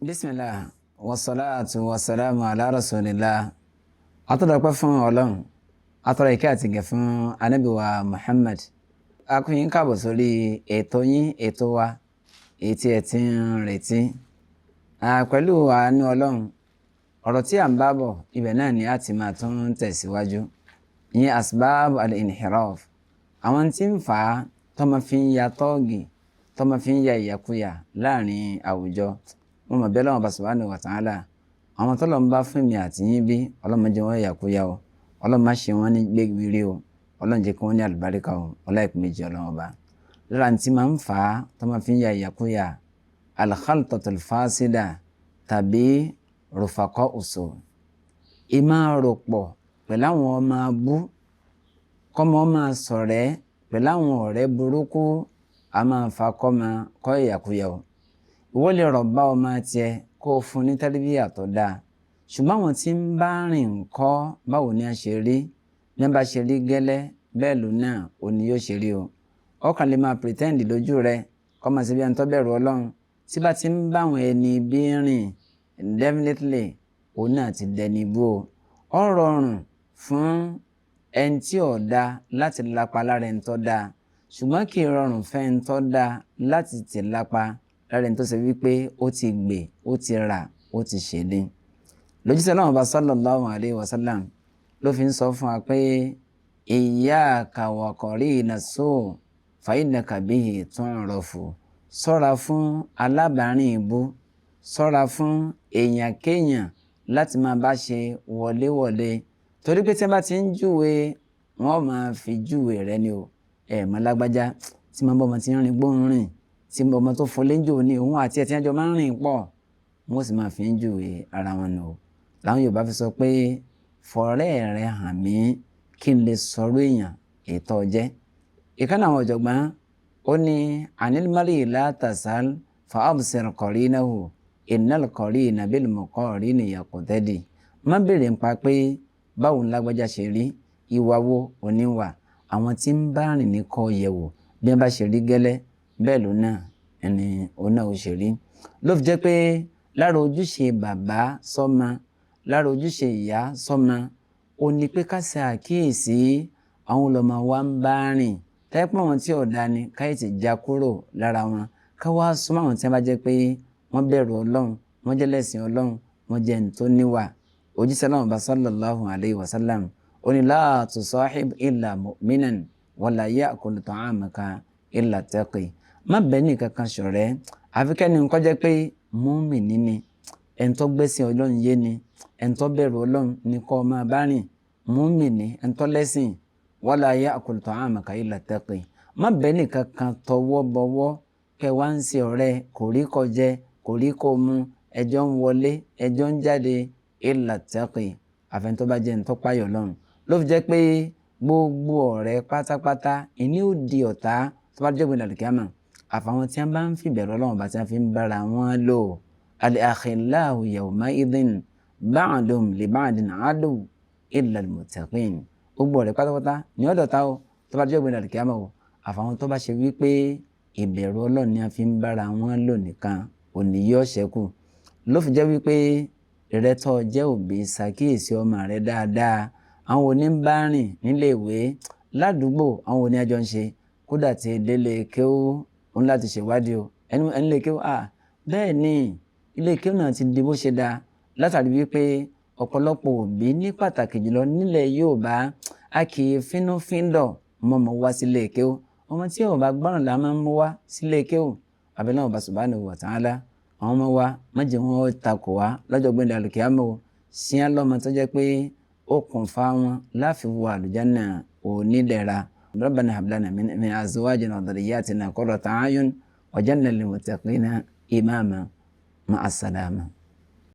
Bismillah wassalatu wassalamu ala rasulillah. Atọ́dọ̀pẹ́ fún Ọlọ́run, atọ́rọ ìkẹ́ àti ìgẹ̀ fún Ànábì wa Muhammad. A kú yín káàbọ̀ sórí ètò yín, ètò wa, èyí tí ẹ ti ń retí. Pẹ̀lú àánú Ọlọ́run, ọ̀rọ̀ tí à ń bá bọ̀, ibẹ̀ náà ni a ti máa tún tẹ̀síwájú. Ìyẹn asbab al-inhiraf. Àwọn tí ń fà á tọ́mọ fi ń ya tọ́ọ̀gì, tọ́mọ fi ń ya ìyàkuyà láàrin àwùjọ. Mo mọ̀ bẹ́ẹ̀ lọ́wọ́ subhanahu wa ta'ala. Àwọn tó lọ́n bá fún mi àti yín bí Ọlọ́run má jẹ́ wọ́n yàkúyà o, Ọlọ́run má ṣe wọ́n ní gbégbére o, Ọlọ́run jẹ́ kí wọ́n ní àlùbáríkà o, ọláìpẹ́ méjì Ọlọ́run ọba. Lára tí máa ń fà á tó máa fi ń ya ìyàkúyà al-khaltatul fasida tàbí rufaqa usu. Ìmáa rò pọ̀ pẹ̀lú àwọn ọmọ abú, kọ́mọ máa ṣọ̀rẹ́ pẹ̀lú àwọn ọ̀rẹ́ burúkú, a máa fa kọ́mọ kọ́ ìyàkúyà o. Ìwọ lè rọ̀ bá ọmọ tiẹ̀ kó o fún ní tẹ́rìbíyà tó dáa, ṣùgbọ́n àwọn tí ń bá rìn ńkọ́ báwo ni a ṣe rí, ní bá ṣe rí gẹ́lẹ́ bẹ́ẹ̀ ló náà ò ní yóò ṣe rí o. Ọkàn lè máa pretend lójú rẹ kọ́ máa ṣe bí ẹni tó bẹ̀rù Ọlọ́run, tí bá ti ń bá àwọn ẹni bí rìn definitely òun náà ti dẹni bú o. Ó rọrùn fún ẹni tí ò dáa láti lápa lára ẹni tó dáa, ṣùgbọ́n kì í rọrùn fẹ́ ẹni tó dáa láti tì lápa lára ẹni tó ṣe wípé ó ti gbè, ó ti rà, ó ti ṣèlé. Lójúṣe Ọlọ́run bá sallallahu alayhi wa sallam ló fi ń sọ fún wa pé iyyaka wa qarina su' fa innaka bihi tu'rafu. Ṣọ́ra fún alábàárìn ibú, ṣọ́ra fún èèyàn kéèyàn láti máa bá ṣe wọléwọ̀lé, torí pé tí wọ́n bá ti ń júwe wọ́n máa fi júwe rẹ ni o. Mọ́ lágbájá tí máa bọ́ ọmọ tí ń rìn gbóhùn rìn, tí ọmọ tó fọlé ń jò ní òun àti ẹ̀ tí wọ́n jọ máa ń rìn pọ̀, wọ́n sì máa fi ń júwe ara wọn nù. Láwọn Yorùbá fi sọ pé fọ̀rẹ́ rẹ hàn mí kí n lè sọ̀rọ̀ èèyàn ètò ọjẹ́. Ìkànnì àwọn ọ̀jọ̀gbọ́n ó ní anil mar'i la tasal fa absir qarinahu innal qarina bil muqarini yaqtadi. Má bèrè ń pa pé báwo ni lágbájá ṣe rí, ìwà wo oníwà, àwọn tí ń bá rìn ní kọ́ yẹ̀wò bí wọ́n bá ṣe rí gẹ́lẹ́ bẹ́ẹ̀ ló náà ẹni òun náà ò ṣe rí. Ló fi jẹ́ pé lára ojúṣe bàbá sọ́mọ, lára ojúṣe ìyá sọ́mọ, ó ní pé ká ṣe àkíyèsí àwọn olọ́mọ wa ń bá rìn. Tẹ́pọ̀ wọn tí ọ̀dà ni káyì ti já kúrò lára wọn, ká wá súnmọ́ àwọn tí wọ́n bá jẹ́ pé wọ́n bẹ̀rù Ọlọ́run, wọ́n jẹ́ lẹ́sìn Ọlọ́run, wọ́n jẹ́ ẹni tó níwà. Òjíṣẹ́ Ọlọ́run bá sallallahu alayhi wa sallam ó ní la tusahib illa mu'minan wala ya'kul ta'amaka illa taqi. Má bẹ́ẹ̀ ní kankan ṣọ̀rẹ́ àfi kẹ́ni ń kọjá pé mùmínì ni, ẹni tó gbẹ́sìn Ọlọ́run yé ni, ẹni tó bẹ̀rù Ọlọ́run ni kó máa bá rìn, mùmínì ẹni tó lẹ́sìn. Wala ya'kul ta'amaka illa taqi. Má bẹ́ẹ̀ ní kankan tọwọ́ bọwọ́ kẹ́ wá ń ṣe ọ̀rẹ́ kò rí kó jẹ, kò rí kó mu, ẹjọ́ ń wọlé, ẹjọ́ ń jáde illa taqi. Àfẹn tó bá jẹ́ ẹni tó páyọ̀ Ọlọ́run. Ló fi jẹ́ pé gbogbo ọ̀rẹ́ pátápátá ìní ó di ọ̀tá tó bá jẹ́ gbẹ̀dẹ̀ àlùkìyámà àfàwọn tí wọ́n bá ń fìbẹ̀rù Ọlọ́run bá tí wọ́n fi ń bára wọn lò. Al-akhillahu yawma'idhin ba'duhum li ba'din aduw illa al-muttaqin. Gbogbo ọ̀rẹ́ pátápátá ní ọ̀dọ̀ ta o tó bá jẹ́ gbẹ̀dẹ̀ àlùkìyámà o àfàwọn tó bá ṣe wípé ìbẹ̀rù Ọlọ́run ni wọ́n fi ń bára wọn lò nìkan òní yóò ṣẹ́kù. Ló fi jẹ́ wípé ìrẹ́tọ̀ jẹ́ òbí ṣàkíyèsí ọmọ rẹ dáadáa. Àwọn òní ń bá rìn nílé ìwé ládùúgbò, àwọn òní àjọ ń ṣe kódà tí délé kéwú òun láti ṣèwádìí o. ẹni lè kéwú bẹ́ẹ̀ ni ilé kéwú náà ti di bó ṣe dáa látàrí wípé ọ̀pọ̀lọpọ̀ òbí ní pàtàkì jùlọ nílẹ̀ Yorùbá a kì í fínúfíndọ̀ mọ́ wá sílé kéwú. Ọmọ tí ò bá gbọ́ràn la máa ń mú wá sílé kéwú. Abẹ́lẹ́ ọba subhanahu wa ta'ala àwọn ọmọ wa má jẹ́ wọn takò wá lọ́jọ́ gbẹ̀dẹ̀ àlùkìyámà o. sí á lọ́mọ tó jẹ́ pé ó kùn fa wọn láfi wọ àlùjánnà onídẹ̀ra. ربنا هب لنا من أزواجنا وذرياتنا قرة أعين وجعلنا للمتقين إماما مع السلامة.